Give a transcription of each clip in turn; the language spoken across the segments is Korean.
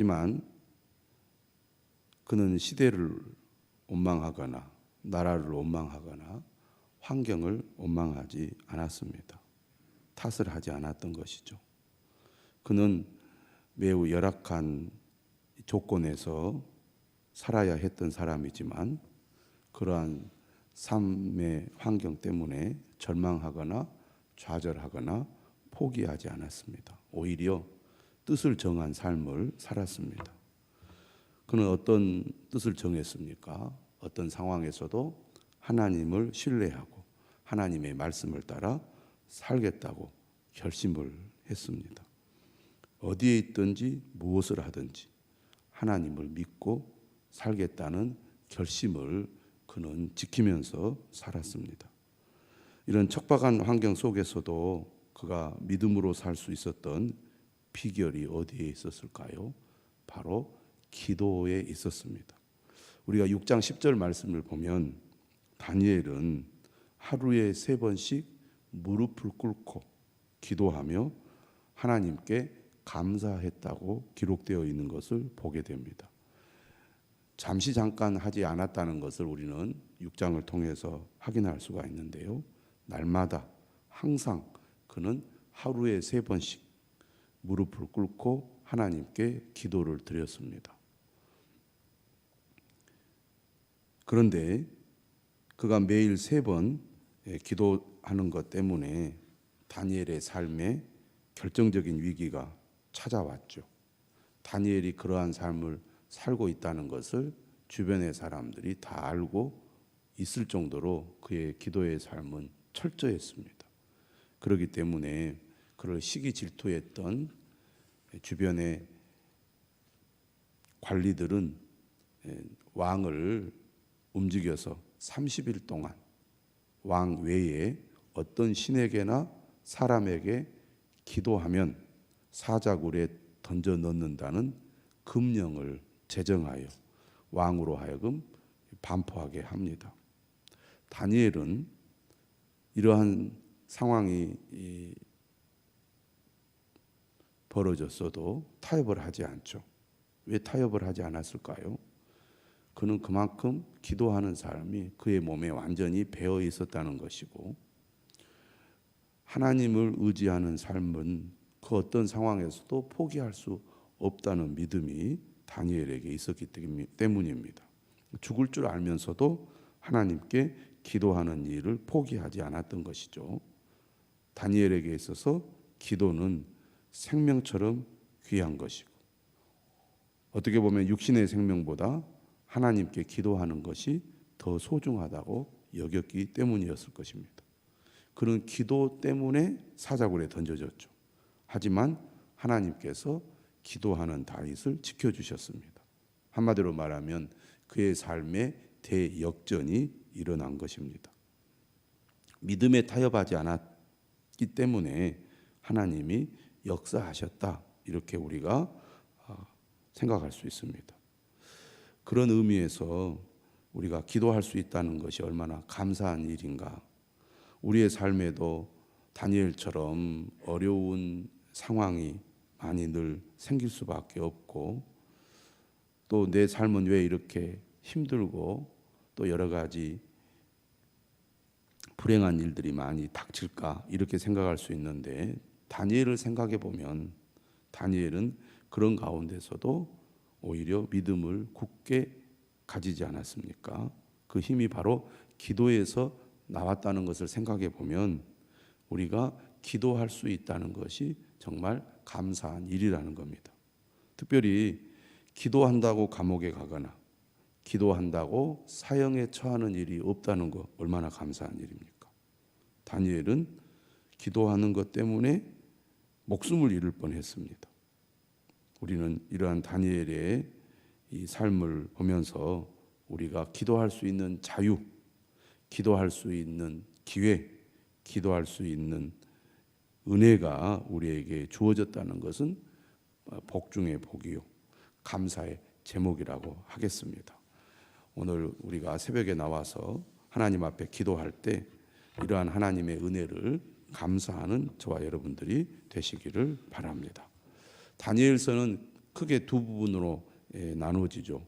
하지만 그는 시대를 원망하거나 나라를 원망하거나 환경을 원망하지 않았습니다. 탓을 하지 않았던 것이죠. 그는 매우 열악한 조건에서 살아야 했던 사람이지만 그러한 삶의 환경 때문에 절망하거나 좌절하거나 포기하지 않았습니다. 오히려 뜻을 정한 삶을 살았습니다. 그는 어떤 뜻을 정했습니까? 어떤 상황에서도 하나님을 신뢰하고 하나님의 말씀을 따라 살겠다고 결심을 했습니다. 어디에 있든지 무엇을 하든지 하나님을 믿고 살겠다는 결심을 그는 지키면서 살았습니다. 이런 척박한 환경 속에서도 그가 믿음으로 살 수 있었던 비결이 어디에 있었을까요? 바로 기도에 있었습니다. 우리가 6장 10절 말씀을 보면 다니엘은 하루에 3번씩 무릎을 꿇고 기도하며 하나님께 감사했다고 기록되어 있는 것을 보게 됩니다. 잠시 잠깐 하지 않았다는 것을 우리는 6장을 통해서 확인할 수가 있는데요. 날마다 항상 그는 하루에 3번씩 무릎을 꿇고 하나님께 기도를 드렸습니다. 그런데 그가 매일 3번 기도하는 것 때문에 다니엘의 삶에 결정적인 위기가 찾아왔죠. 다니엘이 그러한 삶을 살고 있다는 것을 주변의 사람들이 다 알고 있을 정도로 그의 기도의 삶은 철저했습니다. 그렇기 때문에 그를 시기 질투했던 주변의 관리들은 왕을 움직여서 30일 동안 왕 외에 어떤 신에게나 사람에게 기도하면 사자굴에 던져 넣는다는 금령을 제정하여 왕으로 하여금 반포하게 합니다. 다니엘은 이러한 상황이 벌어졌어도 타협을 하지 않죠. 왜 타협을 하지 않았을까요? 그는 그만큼 기도하는 삶이 그의 몸에 완전히 배어 있었다는 것이고, 하나님을 의지하는 삶은 그 어떤 상황에서도 포기할 수 없다는 믿음이 다니엘에게 있었기 때문입니다. 죽을 줄 알면서도 하나님께 기도하는 일을 포기하지 않았던 것이죠. 다니엘에게 있어서 기도는 생명처럼 귀한 것이고, 어떻게 보면 육신의 생명보다 하나님께 기도하는 것이 더 소중하다고 여겼기 때문이었을 것입니다. 그런 기도 때문에 사자굴에 던져졌죠. 하지만 하나님께서 기도하는 다윗을 지켜주셨습니다. 한마디로 말하면 그의 삶에 대역전이 일어난 것입니다. 믿음에 타협하지 않았기 때문에 하나님이 역사하셨다, 이렇게 우리가 생각할 수 있습니다. 그런 의미에서 우리가 기도할 수 있다는 것이 얼마나 감사한 일인가. 우리의 삶에도 다니엘처럼 어려운 상황이 많이 늘 생길 수밖에 없고, 또 내 삶은 왜 이렇게 힘들고 또 여러 가지 불행한 일들이 많이 닥칠까, 이렇게 생각할 수 있는데, 다니엘을 생각해 보면 다니엘은 그런 가운데서도 오히려 믿음을 굳게 가지지 않았습니까? 그 힘이 바로 기도에서 나왔다는 것을 생각해 보면 우리가 기도할 수 있다는 것이 정말 감사한 일이라는 겁니다. 특별히 기도한다고 감옥에 가거나 기도한다고 사형에 처하는 일이 없다는 것, 얼마나 감사한 일입니까? 다니엘은 기도하는 것 때문에 목숨을 잃을 뻔했습니다. 우리는 이러한 다니엘의 이 삶을 보면서 우리가 기도할 수 있는 자유, 기도할 수 있는 기회, 기도할 수 있는 은혜가 우리에게 주어졌다는 것은 복 중의 복이요, 감사의 제목이라고 하겠습니다. 오늘 우리가 새벽에 나와서 하나님 앞에 기도할 때 이러한 하나님의 은혜를 감사하는 저와 여러분들이 되시기를 바랍니다. 다니엘서는 크게 두 부분으로 나누어지죠.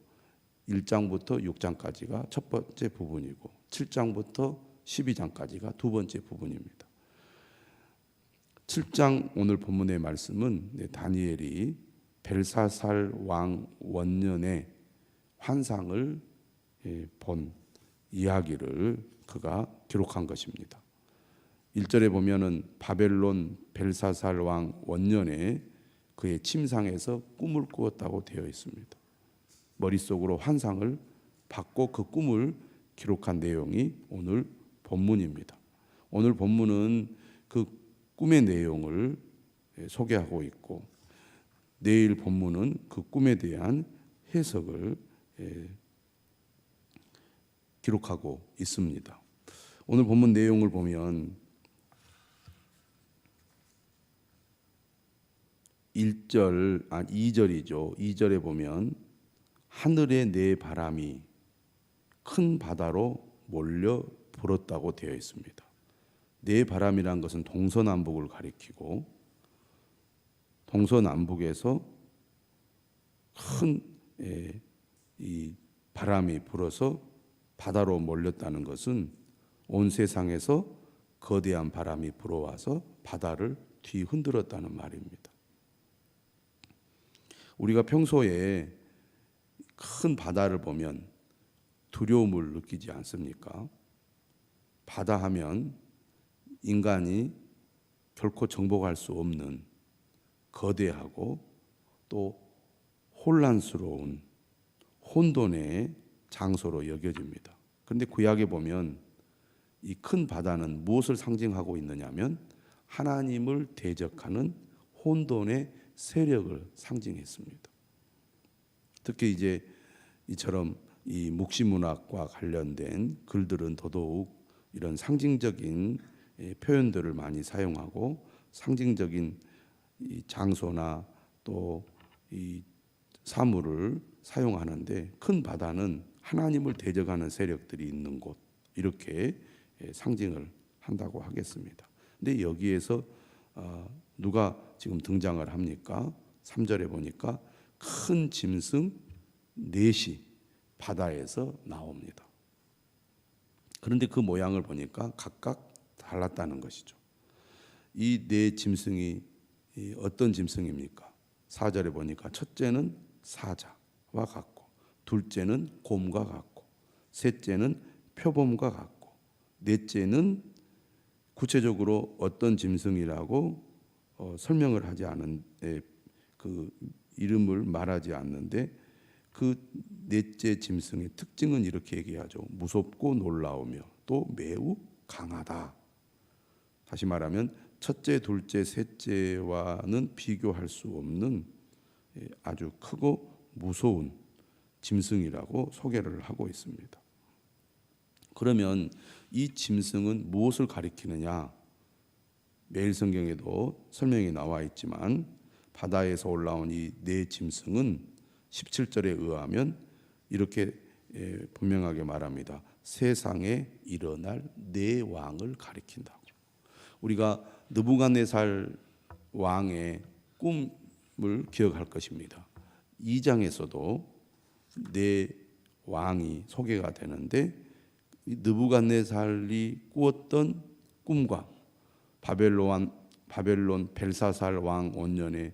1장부터 6장까지가 첫 번째 부분이고 7장부터 12장까지가 두 번째 부분입니다. 7장 오늘 본문의 말씀은 다니엘이 벨사살 왕 원년의 환상을 본 이야기를 그가 기록한 것입니다. 1절에 보면은 바벨론 벨사살 왕 원년에 그의 침상에서 꿈을 꾸었다고 되어 있습니다. 머릿속으로 환상을 받고 그 꿈을 기록한 내용이 오늘 본문입니다. 오늘 본문은 그 꿈의 내용을 소개하고 있고 내일 본문은 그 꿈에 대한 해석을 기록하고 있습니다. 오늘 본문 내용을 보면 2절이죠. 2절에 보면 하늘의 네 바람이 큰 바다로 몰려 불었다고 되어 있습니다. 네 바람이란 것은 동서남북을 가리키고 동서남북에서 큰 이 바람이 불어서 바다로 몰렸다는 것은 온 세상에서 거대한 바람이 불어와서 바다를 뒤흔들었다는 말입니다. 우리가 평소에 큰 바다를 보면 두려움을 느끼지 않습니까? 바다 하면 인간이 결코 정복할 수 없는 거대하고 또 혼란스러운 혼돈의 장소로 여겨집니다. 그런데 구약에 보면 이 큰 바다는 무엇을 상징하고 있느냐면 하나님을 대적하는 혼돈의 세력을 상징했습니다. 특히 이제 이처럼 이 묵시문학과 관련된 글들은 더더욱 이런 상징적인 표현들을 많이 사용하고 상징적인 이 장소나 또 이 사물을 사용하는데 큰 바다는 하나님을 대적하는 세력들이 있는 곳 이렇게 상징을 한다고 하겠습니다. 근데 여기에서 누가 지금 등장을 합니까? 3절에 보니까 큰 짐승 넷이 바다에서 나옵니다. 그런데 그 모양을 보니까 각각 달랐다는 것이죠. 이 네 짐승이 어떤 짐승입니까? 4절에 보니까 첫째는 사자와 같고 둘째는 곰과 같고 셋째는 표범과 같고 넷째는 구체적으로 어떤 짐승이라고 설명을 하지 않은 그 이름을 말하지 않는데 그 넷째 짐승의 특징은 이렇게 얘기하죠. 무섭고 놀라우며 또 매우 강하다. 다시 말하면 첫째, 둘째, 셋째와는 비교할 수 없는 아주 크고 무서운 짐승이라고 소개를 하고 있습니다. 그러면 이 짐승은 무엇을 가리키느냐? 매일 성경에도 설명이 나와 있지만 바다에서 올라온 이 네 짐승은 17절에 의하면 이렇게 분명하게 말합니다. 세상에 일어날 네 왕을 가리킨다고. 우리가 느부갓네살 왕의 꿈을 기억할 것입니다. 2장에서도 네 왕이 소개가 되는데 느부갓네살이 꾸었던 꿈과 바벨론 벨사살 왕 원년에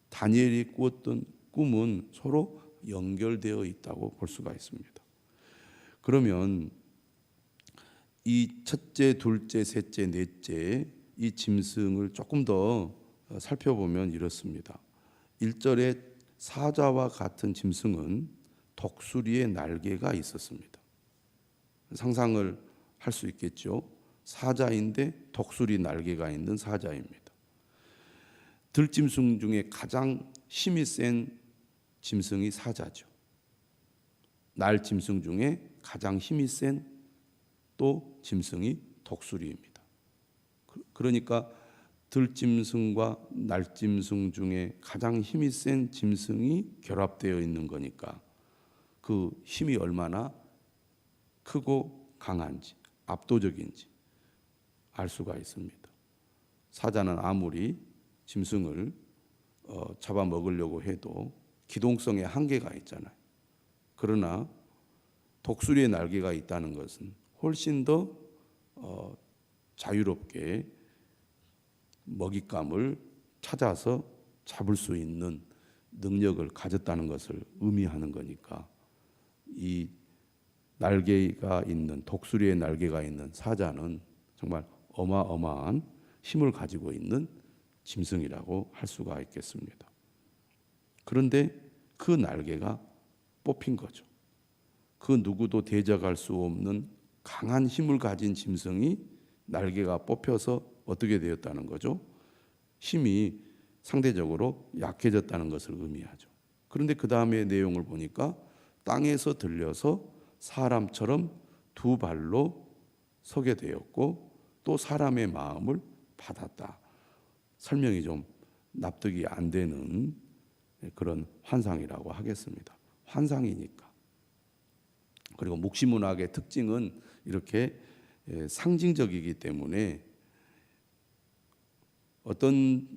다니엘이 꾸었던 꿈은 서로 연결되어 있다고 볼 수가 있습니다. 그러면 이 첫째, 둘째, 셋째, 넷째 이 짐승을 조금 더 살펴보면 이렇습니다. 1절에 사자와 같은 짐승은 독수리의 날개가 있었습니다. 상상을 할 수 있겠죠. 사자인데 독수리 날개가 있는 사자입니다. 들짐승 중에 가장 힘이 센 짐승이 사자죠. 날짐승 중에 가장 힘이 센 또 짐승이 독수리입니다. 그러니까 들짐승과 날짐승 중에 가장 힘이 센 짐승이 결합되어 있는 거니까 그 힘이 얼마나 크고 강한지 압도적인지 알 수가 있습니다. 사자는 아무리 짐승을 잡아먹으려고 해도 기동성에 한계가 있잖아요. 그러나 독수리의 날개가 있다는 것은 훨씬 더 자유롭게 먹잇감을 찾아서 잡을 수 있는 능력을 가졌다는 것을 의미하는 거니까, 이 날개가 있는, 독수리의 날개가 있는 사자는 정말 어마어마한 힘을 가지고 있는 짐승이라고 할 수가 있겠습니다. 그런데 그 날개가 뽑힌 거죠. 그 누구도 대적할 수 없는 강한 힘을 가진 짐승이 날개가 뽑혀서 어떻게 되었다는 거죠? 힘이 상대적으로 약해졌다는 것을 의미하죠. 그런데 그 다음에 내용을 보니까 땅에서 들려서 사람처럼 두 발로 서게 되었고 또 사람의 마음을 받았다. 설명이 좀 납득이 안 되는 그런 환상이라고 하겠습니다. 환상이니까. 그리고 묵시문학의 특징은 이렇게 상징적이기 때문에 어떤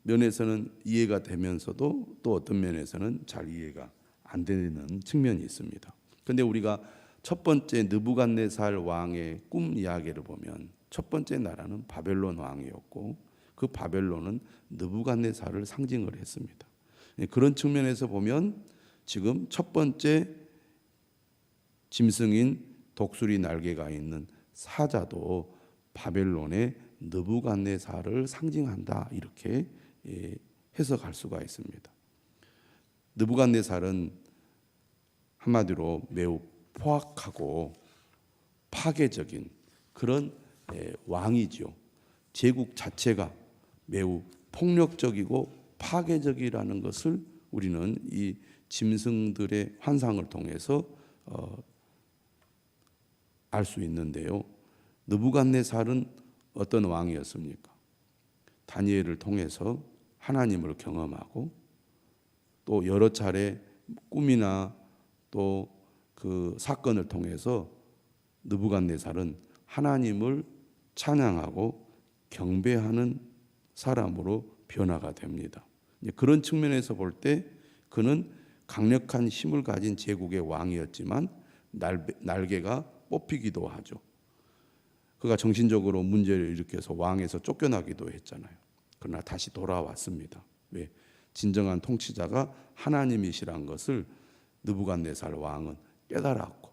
면에서는 이해가 되면서도 또 어떤 면에서는 잘 이해가 안 되는 측면이 있습니다. 그런데 우리가 첫 번째 느부갓네살 왕의 꿈 이야기를 보면 첫 번째 나라는 바벨론 왕이었고 그 바벨론은 느부갓네살을 상징을 했습니다. 그런 측면에서 보면 지금 첫 번째 짐승인 독수리 날개가 있는 사자도 바벨론의 느부갓네살을 상징한다, 이렇게 해석할 수가 있습니다. 느부갓네살은 한마디로 매우 포악하고 파괴적인 그런 왕이죠. 제국 자체가 매우 폭력적이고 파괴적이라는 것을 우리는 이 짐승들의 환상을 통해서 알 수 있는데요. 느부갓네살은 어떤 왕이었습니까? 다니엘을 통해서 하나님을 경험하고 또 여러 차례 꿈이나 또 그 사건을 통해서 느부갓네살은 하나님을 찬양하고 경배하는 사람으로 변화가 됩니다. 그런 측면에서 볼 때 그는 강력한 힘을 가진 제국의 왕이었지만 날개가 뽑히기도 하죠. 그가 정신적으로 문제를 일으켜서 왕에서 쫓겨나기도 했잖아요. 그러나 다시 돌아왔습니다. 왜? 진정한 통치자가 하나님이시란 것을 느부갓네살 왕은 깨달았고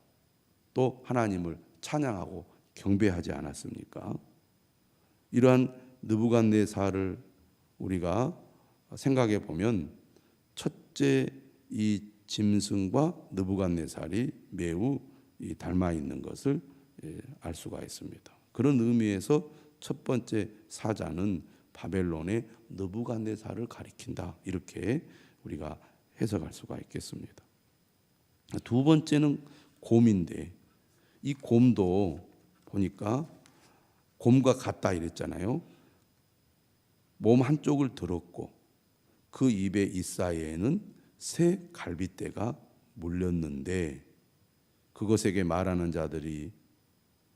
또 하나님을 찬양하고 경배하지 않았습니까? 이러한 느부갓네살을 우리가 생각해 보면 첫째 이 짐승과 느부갓네살이 매우 닮아 있는 것을 알 수가 있습니다. 그런 의미에서 첫 번째 사자는 바벨론의 느부갓네살을 가리킨다, 이렇게 우리가 해석할 수가 있겠습니다. 두 번째는 곰인데 이 곰도 보니까 곰과 같다 이랬잖아요. 몸 한쪽을 들었고 그 입의 이사이에는 새 갈빗대가 물렸는데 그것에게 말하는 자들이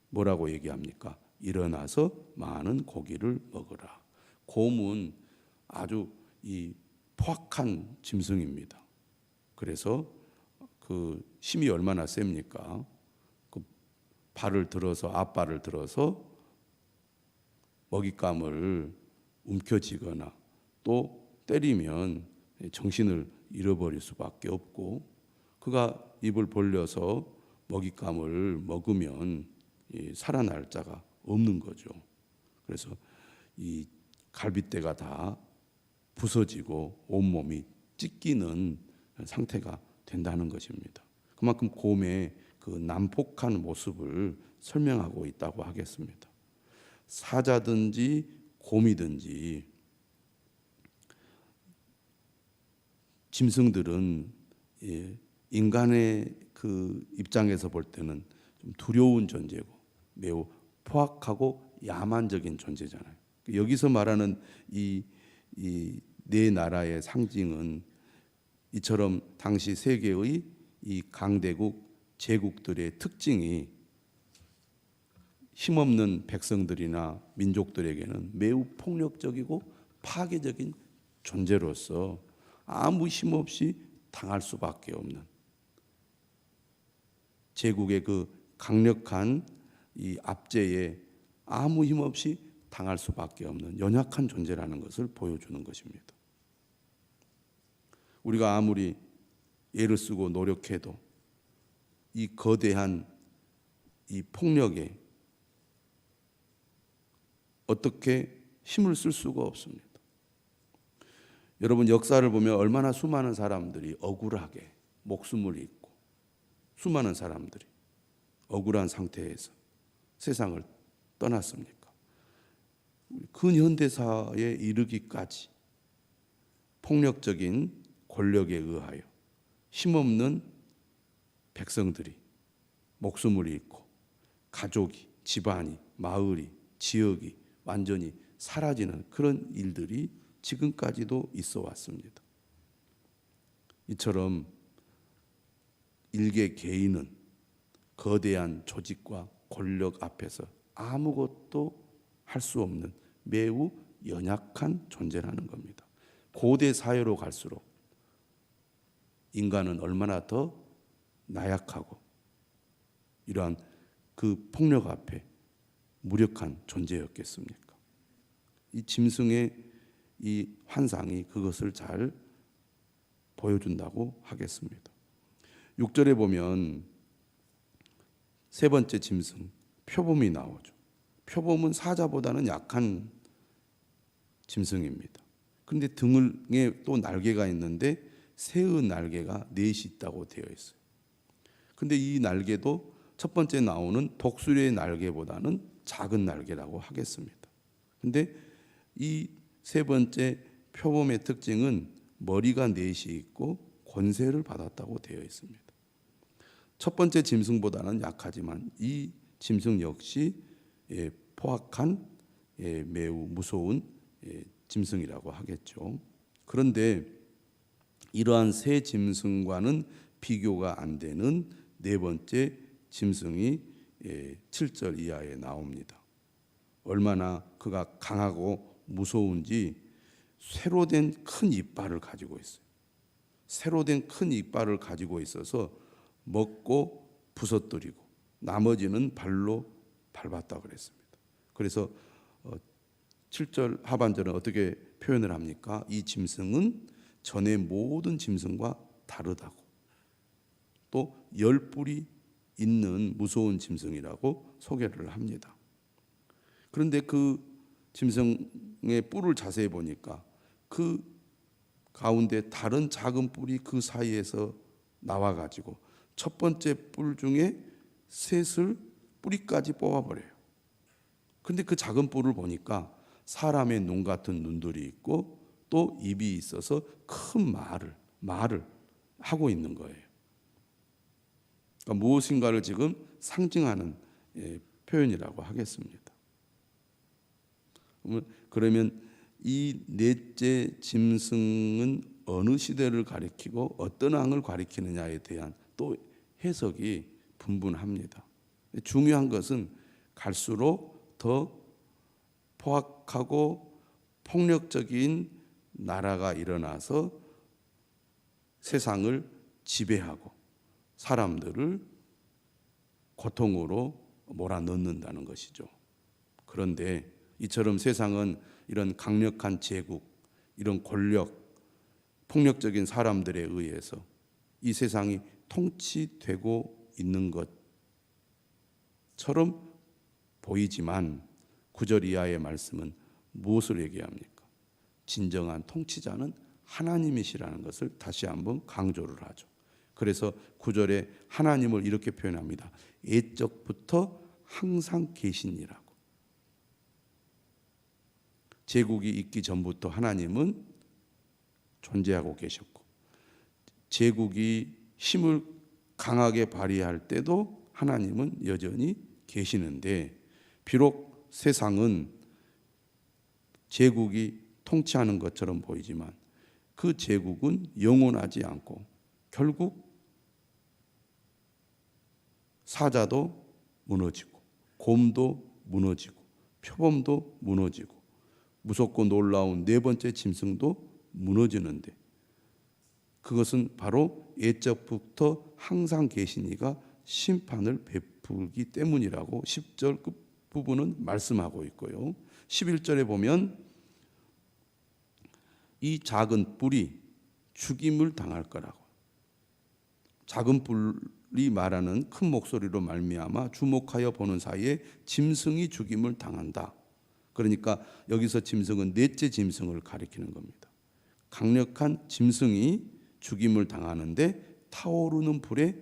뭐라고 얘기합니까? 일어나서 많은 고기를 먹으라. 곰은 아주 이 포악한 짐승입니다. 그래서 그 힘이 얼마나 셉니까? 그 발을 들어서, 앞발을 들어서 먹잇감을 움켜쥐거나 또 때리면 정신을 잃어버릴 수밖에 없고, 그가 입을 벌려서 먹잇감을 먹으면 살아날 자가 없는 거죠. 그래서 이 갈빗대가 다 부서지고 온몸이 찢기는 상태가 된다는 것입니다. 그만큼 곰의 그 난폭한 모습을 설명하고 있다고 하겠습니다. 사자든지 곰이든지 짐승들은 인간의 그 입장에서 볼 때는 좀 두려운 존재고 매우 포악하고 야만적인 존재잖아요. 여기서 말하는 이 네 나라의 상징은 이처럼 당시 세계의 이 강대국 제국들의 특징이 힘없는 백성들이나 민족들에게는 매우 폭력적이고 파괴적인 존재로서 아무 힘없이 당할 수밖에 없는, 제국의 그 강력한 이 압제에 아무 힘없이 당할 수밖에 없는 연약한 존재라는 것을 보여주는 것입니다. 우리가 아무리 애를 쓰고 노력해도 이 거대한 이 폭력에 어떻게 힘을 쓸 수가 없습니다. 여러분, 역사를 보면 얼마나 수많은 사람들이 억울하게 목숨을 잃고 수많은 사람들이 억울한 상태에서 세상을 떠났습니까? 근현대사에 이르기까지 폭력적인 권력에 의하여 힘없는 백성들이 목숨을 잃고 가족이, 집안이, 마을이, 지역이 완전히 사라지는 그런 일들이 지금까지도 있어 왔습니다. 이처럼 일개 개인은 거대한 조직과 권력 앞에서 아무것도 할 수 없는 매우 연약한 존재라는 겁니다. 고대 사회로 갈수록 인간은 얼마나 더 나약하고 이러한 그 폭력 앞에 무력한 존재였겠습니까? 이 짐승의 이 환상이 그것을 잘 보여준다고 하겠습니다. 6절에 보면 세 번째 짐승 표범이 나오죠. 표범은 사자보다는 약한 짐승입니다. 그런데 등에 또 날개가 있는데 새의 날개가 넷이 있다고 되어 있어요. 그런데 이 날개도 첫 번째 나오는 독수리의 날개보다는 작은 날개라고 하겠습니다. 그런데 이 세 번째 표범의 특징은 머리가 넷이 있고 권세를 받았다고 되어 있습니다. 첫 번째 짐승보다는 약하지만 이 짐승 역시 포악한 매우 무서운 짐승이라고 하겠죠. 그런데 이러한 세 짐승과는 비교가 안 되는 네 번째 짐승이 7절 이하에 나옵니다. 얼마나 그가 강하고 무서운지 쇠로 된 큰 이빨을 가지고 있어요. 쇠로 된 큰 이빨을 가지고 있어서 먹고 부서뜨리고 나머지는 발로 밟았다 그랬습니다. 그래서 7절 하반절은 어떻게 표현을 합니까? 이 짐승은 전의 모든 짐승과 다르다고, 또 10뿔이 있는 무서운 짐승이라고 소개를 합니다. 그런데 그 짐승의 뿔을 자세히 보니까 그 가운데 다른 작은 뿔이 그 사이에서 나와가지고 첫 번째 뿔 중에 셋을 뿌리까지 뽑아버려요. 그런데 그 작은 뿔을 보니까 사람의 눈 같은 눈들이 있고 또 입이 있어서 큰 말을 하고 있는 거예요. 그러니까 무엇인가를 지금 상징하는 표현이라고 하겠습니다. 그러면 이 넷째 짐승은 어느 시대를 가리키고 어떤 왕을 가리키느냐에 대한 또 해석이 분분합니다. 중요한 것은 갈수록 더 포악하고 폭력적인 나라가 일어나서 세상을 지배하고 사람들을 고통으로 몰아넣는다는 것이죠. 그런데 이처럼 세상은 이런 강력한 제국, 이런 권력, 폭력적인 사람들에 의해서 이 세상이 통치되고 있는 것처럼 보이지만 9절 이하의 말씀은 무엇을 얘기합니까? 진정한 통치자는 하나님이시라는 것을 다시 한번 강조를 하죠. 그래서 9절에 하나님을 이렇게 표현합니다. 옛적부터 항상 계시니라고. 제국이 있기 전부터 하나님은 존재하고 계셨고, 제국이 힘을 강하게 발휘할 때도 하나님은 여전히 계시는데, 비록 세상은 제국이 통치하는 것처럼 보이지만 그 제국은 영원하지 않고 결국 사자도 무너지고 곰도 무너지고 표범도 무너지고 무섭고 놀라운 네 번째 짐승도 무너지는데 그것은 바로 옛적부터 항상 계신 이가 심판을 베풀기 때문이라고 10절 끝부분은 말씀하고 있고요. 11절에 보면 이 작은 뿔이 죽임을 당할 거라고. 작은 뿔이 말하는 큰 목소리로 말미암아 주목하여 보는 사이에 짐승이 죽임을 당한다. 그러니까 여기서 짐승은 넷째 짐승을 가리키는 겁니다. 강력한 짐승이 죽임을 당하는데 타오르는 불에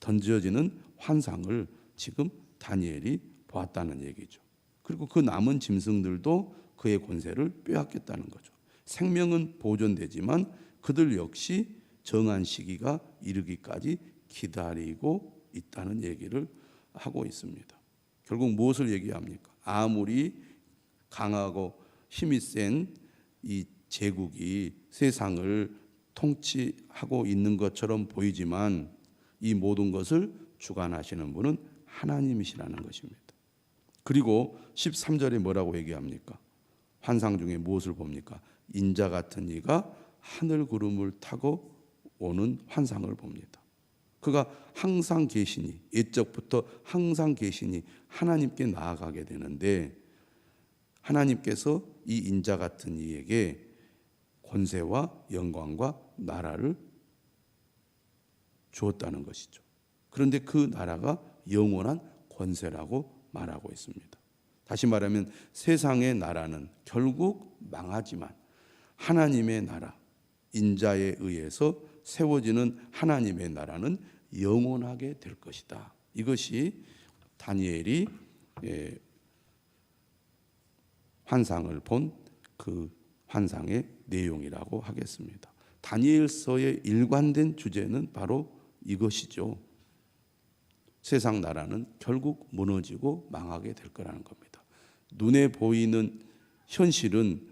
던져지는 환상을 지금 다니엘이 보았다는 얘기죠. 그리고 그 남은 짐승들도 그의 권세를 빼앗겠다는 거죠. 생명은 보존되지만 그들 역시 정한 시기가 이르기까지 기다리고 있다는 얘기를 하고 있습니다. 결국 무엇을 얘기합니까? 아무리 강하고 힘이 센 이 제국이 세상을 통치하고 있는 것처럼 보이지만 이 모든 것을 주관하시는 분은 하나님이시라는 것입니다. 그리고 13절에 뭐라고 얘기합니까? 환상 중에 무엇을 봅니까? 인자 같은 이가 하늘 구름을 타고 오는 환상을 봅니다. 그가 항상 계시니, 옛적부터 항상 계시니 하나님께 나아가게 되는데, 하나님께서 이 인자 같은 이에게 권세와 영광과 나라를 주었다는 것이죠. 그런데 그 나라가 영원한 권세라고 말하고 있습니다. 다시 말하면 세상의 나라는 결국 망하지만 하나님의 나라, 인자에 의해서 세워지는 하나님의 나라는 영원하게 될 것이다. 이것이 다니엘이 환상을 본 그 환상의 내용이라고 하겠습니다. 다니엘서의 일관된 주제는 바로 이것이죠. 세상 나라는 결국 무너지고 망하게 될 거라는 겁니다. 눈에 보이는 현실은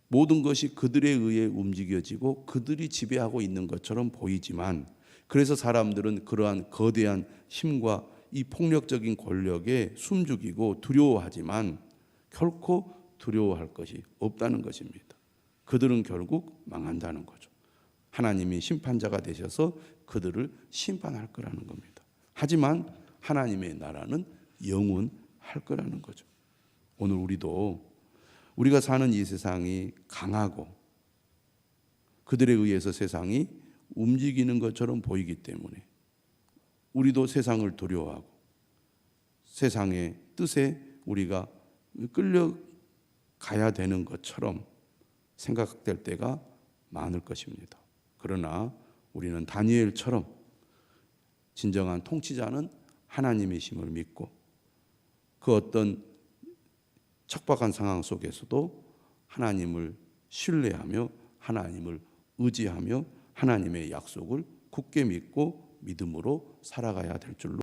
모든 것이 그들에 의해 움직여지고 그들이 지배하고 있는 것처럼 보이지만, 그래서 사람들은 그러한 거대한 힘과 이 폭력적인 권력에 숨죽이고 두려워하지만 결코 두려워할 것이 없다는 것입니다. 그들은 결국 망한다는 거죠. 하나님이 심판자가 되셔서 그들을 심판할 거라는 겁니다. 하지만 하나님의 나라는 영원할 거라는 거죠. 오늘 우리가 사는 이 세상이 강하고 그들에 의해서 세상이 움직이는 것처럼 보이기 때문에 우리도 세상을 두려워하고 세상의 뜻에 우리가 끌려가야 되는 것처럼 생각될 때가 많을 것입니다. 그러나 우리는 다니엘처럼 진정한 통치자는 하나님이심을 믿고 그 어떤 척박한 상황 속에서도 하나님을 신뢰하며 하나님을 의지하며 하나님의 약속을 굳게 믿고 믿음으로 살아가야 될 줄로